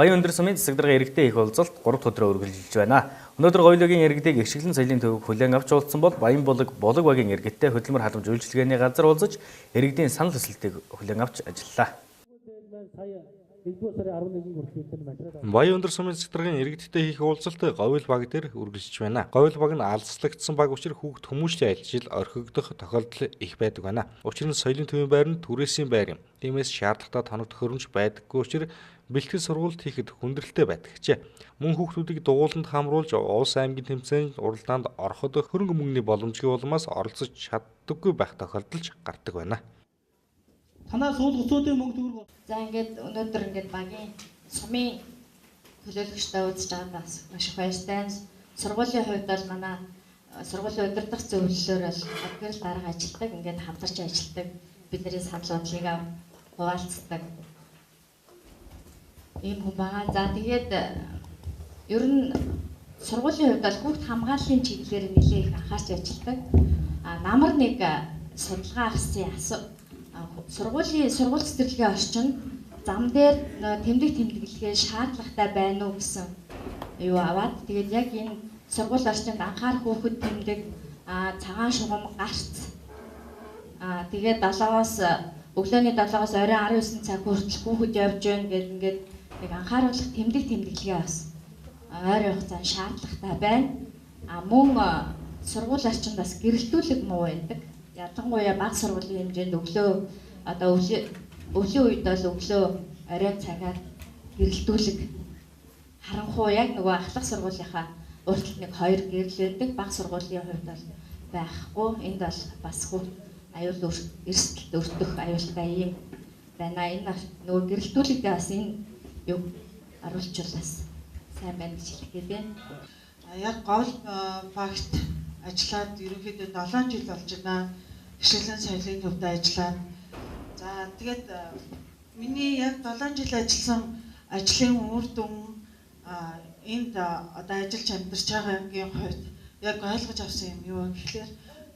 Баян өндөр сумын засаг дарга иргэдийн их уулзалт 3 дахь өдрөөр үргэлжилж байна. Өнөөдөр гоёлогийн иргэдийг иршиглэн соёлын төвөг хүлээн авч уулзсан бол Баян болог багийн иргэдтэй хөдөлмөр халамж үйлчилгээний газар уулзаж иргэдийн санал хүсэлтийг хүлээн авч ажиллалаа. Баян өндөр сумын засаг даргын иргэдтэй хийх уулзалт Говьл баг дээр үргэлжилж байна. Говьл баг нь алслагдсан баг учраас хүүхд хүмүүжлийн аялал орхигдох тохиолдол их байдаг байна. Учир нь соёлын төвийн байр нь түрээсийн байр юм. Тиймээс шаардлагатай тоног төхөөрөмж байдаггүй учраас бэлтгэл сургалт хийхэд хүндрэлтэй байдагчээ. Мөн хүүхдүүдийг дугууланд хамруулж улс аймгийн тэмцээнд уралдаанд ороход хөрөнгө мөнгөний боломжгүй улмаас оролцож чаддаггүй байх тохиолдолж гардаг байна. Танаа суулгацуудын мөнгө төгрөг. За өнөөдөр багийн сумын төлөөлөгчтэй уулзж байгаадаа маш их баяртай. Сургуулийн хувьд бол манай сургуулийн удирдах зөвлөлөөр бол гэрэл дарга ажилтдаг, хамтарч ажилтдаг. Бидний санал бодлыг хуваалцдаг. Ийм хүн байгаа. За тэгээд ер нь сургуулийн хувьд бол хүүхд хамгааллын чиглэлээр нэлээд их анхаарч ажилладаг. Намар нэг судалгаа авсан сургууль цэцэрлэгийн орчин зам дээр тэмдэглэгээ шаардлагатай байна уу гэсэн юу аваад тэгээд яг энэ сургууль орчинд анхаарах хүүхэд тэмдэг цагаан шугам гарц тэгээд 7-оос өглөөний 7-оос оройн 19 цаг хүртэл хүүхэд явж байна гэдэг нэг анхааруулах тэмдэглэгээ бас ойрын хугацаанд шаардлагатай байна. Мөн сургууль орчинд бас гэрэлтүүлэг муу байдаг. Ялангуяа бага сургуулийн хэмжээнд өвлийн үед бол өглөө оройн цагаар гэрэлтүүлэг харанхуй яг нөгөө ахлах сургуулийнхаа урталт нэг 2 гэрэл байдаг. Бага сургуулийн хувьд бол байхгүй. Энд бол бас аюул эрсдэлд өртөх аюултай юм байна. Энэ нөгөө гэрэлтүүлэгдээ бас энэ юу аруулчлаас сайн байна гэж хэлэх гээд байна. Яг Говьл багт ажиллаад ерөнхийдөө 7 жил болж байна. Хичээлэн соёлын төвд ажиллаад. За тэгээд миний яг 7 жил ажилласан ажлын үр дүн энд одоо ажиллаж амьдарч байгаагийн хувьд яг ойлгож авсан юм юу гэхээр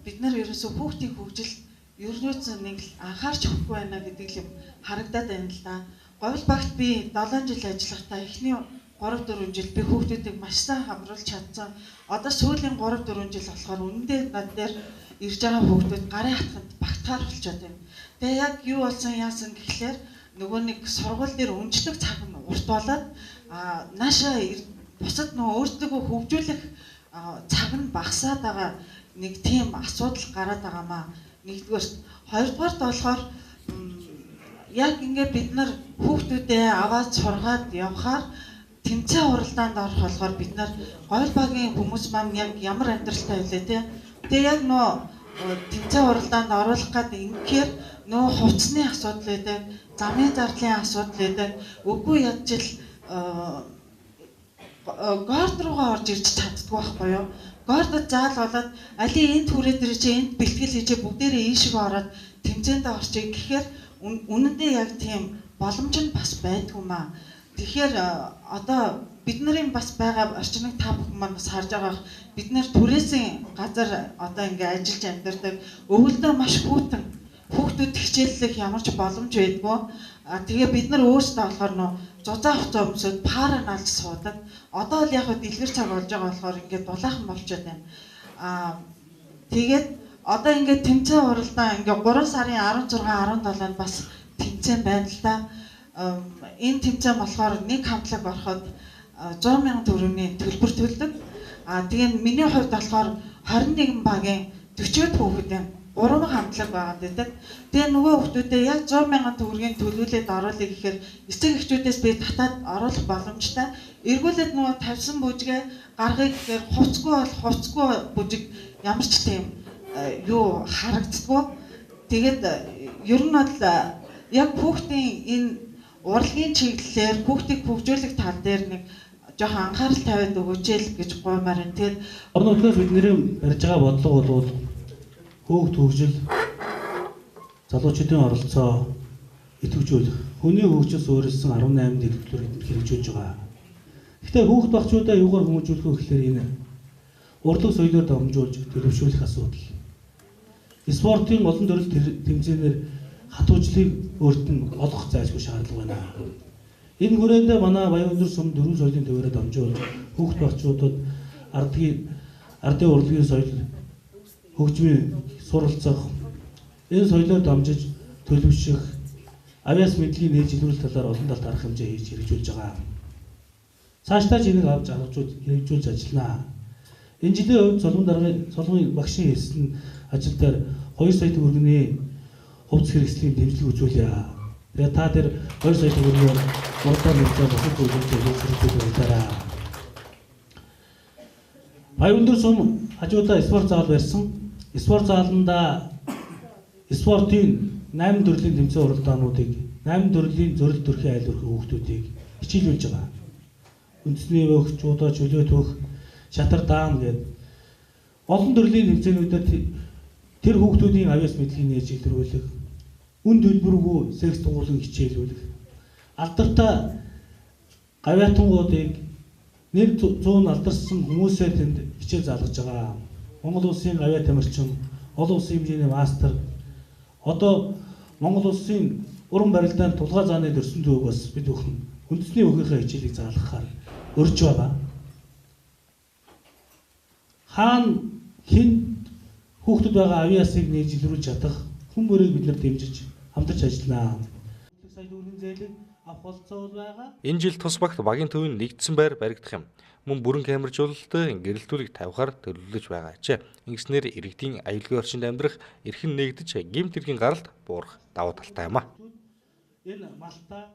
бид нар ерөөсөө хүүхдийн хөгжилд ерөөсөө нэг анхаарч өгөхгүй байна гэдэг юм харагдаад байна л да. Говьл багт би 7 жил ажиллахдаа эхний 3-4 жил би хүүхдүүдийг маш сайн хамруулж чадсан. Одоо сүүлийн 3-4 жил болохоор үнэндээ над дээр ирж байгаа хүүхдүүд гарын хатганд багтахаар болчиход байна. Тэгээ яг юу болсон яасан гэхлээр нөгөө нэг сургууль дээр үнэлэх цаг нь урт болоод наашаа бусад нөгөө өөртөө хөгжүүлэх цаг нь багасаад байгаа нэг тийм асуудал гараад байгаамаа. Нэгдүгээр, хоёрдугаарт болохоор яг бид нар хүүхдүүдээ аваад сургаад явхаар тэмцээн уралдаанд орох болохоор бид нар Говьл багийн хүмүүс маань яг ямар амьдралтай байлээ те. Тэгээ яг нөө тэмцээн уралдаанд оруулах гэдэг ингэхээр нөө хувцсны асуудал байдаг, замын зардлын асуудал байдаг. Үгүй ядчил горд руугаа орж ирж чаддгүй байхгүй юу? Гордод заал болоод али энд хүрээд ирээ чи энд бэлтгэл хийжээ бүгдээрээ ийшээ ороод тэмцээндээ орчих гэхээр үнэндээ яг тийм боломж нь бас байдгүй маа. Тэгэхээр одоо бид нарын бас байгаа орчныг та бүхэн маань бас харж байгаа. Бид нэр түрээсийн газар одоо ажиллаж амьдардаг. Өвөлдөө маш хүүтэн хүүхдүүд хичээллэх ямар ч боломж байдгүй. Тэгээ бид нар өөрсдөө болохоор нөө зузаан хуцаа өмсөд пара наалж суудаг. Одоо л яг дэлгэр цаг болж байгаа болохоор дулаахан болчиход байна. Тэгээд одоо тэмцээн уралдаан 3 сарын 16 17-нд бас тэмцээн байна л да. Энэ тэмцээн болохоор нэг хамтлаг ороход 100,000 төгрөгийн төлбөр төлдөг. Тэгээд миний хувьд болохоор 21 багийн 40 хүүхэдийн 3 хамтлаг байгаад байдаг. Тэгээ нөгөө хүүхдүүдэд яг 100,000 төгрөгийн төлөвлөлөд оруулъя гэхээр эцэг эхчүүдээс би татаад оруулах боломжтой. Эргүүлээд нөгөө тавьсан бүжгээ гаргая гэхээр хуцгүй бүжиг ямар ч тийм юу харагддаггүй. Тэгээд ер нь бол яг хүүхдийн энэ урлагийн чиглэлээр хүүхдийг хөгжүүлэх тал дээр нэг жоохон анхаарал тавиад өгөөч л гэж гуймаар байна. Тэгээд орон нутгаас бидний барьж байгаа бодлого бол хүүхд хөгжил, залуучуудын оролцоо идэвхжүүл, хүний хөгжил суурилсан 18 дэлгүүрээр хэрэгжүүлж байгаа. Гэхдээ хүүхд багчуудаа юугаар хүмүүжүүлэх вэ гэхээр энэ урлаг соёлоор дамжуулж төлөвшүүлэх асуудал. Спортын олон төрөл тэмцээнээр хатуужлыг өөрт нь олох зайлшгүй шаардлага байна. Энэ хүрээнд манай Баян өндөр сум дөрвөн соёлын төвөөрөө дамжуул хүүхд багчуудад ардын урлагийн соёл хөгжмийн суралцах, энэ соёлоор дамжиж төлөвшөх, авяас мэдлэгийн нээж илрүүлэх талаар олон талд арга хэмжээ хийж хэрэгжүүлж байгаа. Цаашдаа ч энийг авч хэрэгжүүлж ажиллана. Энэ жилийн хувьд солонгын багшийн хэлсэн ажил дээр 2 сая төгрөгийн хувьц хэрэгслийн дэмжлэг үзүүлье. Тэгээ та тэр 2 сая төгрөгөөр урдаа мэдээ босод үйлдвэрлэж хэрэгжүүлээрэй. Баян өндөр сум хажуудаа спорт зал барьсан. Спорт зааланда спортын 8 төрлийн тэмцээн уралдаануудыг 8 төрлийн зөрил төрхийн айл өрхөө хүүхдүүдийг хичээлүүлж байгаа. Үндэсний өөх, жуудаа, чөлөөт өөх, шатар даам гээд олон төрлийн тэмцээнүүдэд тэр хүүхдүүдийн авяас мэдлэгийг нээж илрүүлэх, үн төлбөргүй секс дугуйлан хичээлүүлэх, алдартай гавьяатангуудыг нэр 100 алдарсан хүмүүсээр тэнд хичээл заалгаж байгаа. Монгол улсын гавьяа тамирчин, олон улсын хэмжээний мастер, одоо Монгол улсын уран барилдаанд тулгай зааны дөрсөн дүүг бас бид бүхэн үндэсний өөхийнхөө хичээлийг заалгахаар өрж байгаа. Хаана хэн хүүхдүүд байгаа авиасыг нээж илрүүлж чадах хүн бүрийг бид нар дэмжиж хамтарч ажиллана. Сая төгрөгийн зээлийг авах болцоо байгаа. Энэ жил тус багт багийн төвийн нэгдсэн байр баригдах юм. Мөн бүрэн камержуулалт гэрэлтүүлэг тавихаар төлөвлөж байгаа ч ингэснээр иргэдийн аюулгүй орчинд амьдрах эрхэн нэгдэж гэмт хэргийн гаралт буурах давуу талтай юм а. Энэ Малта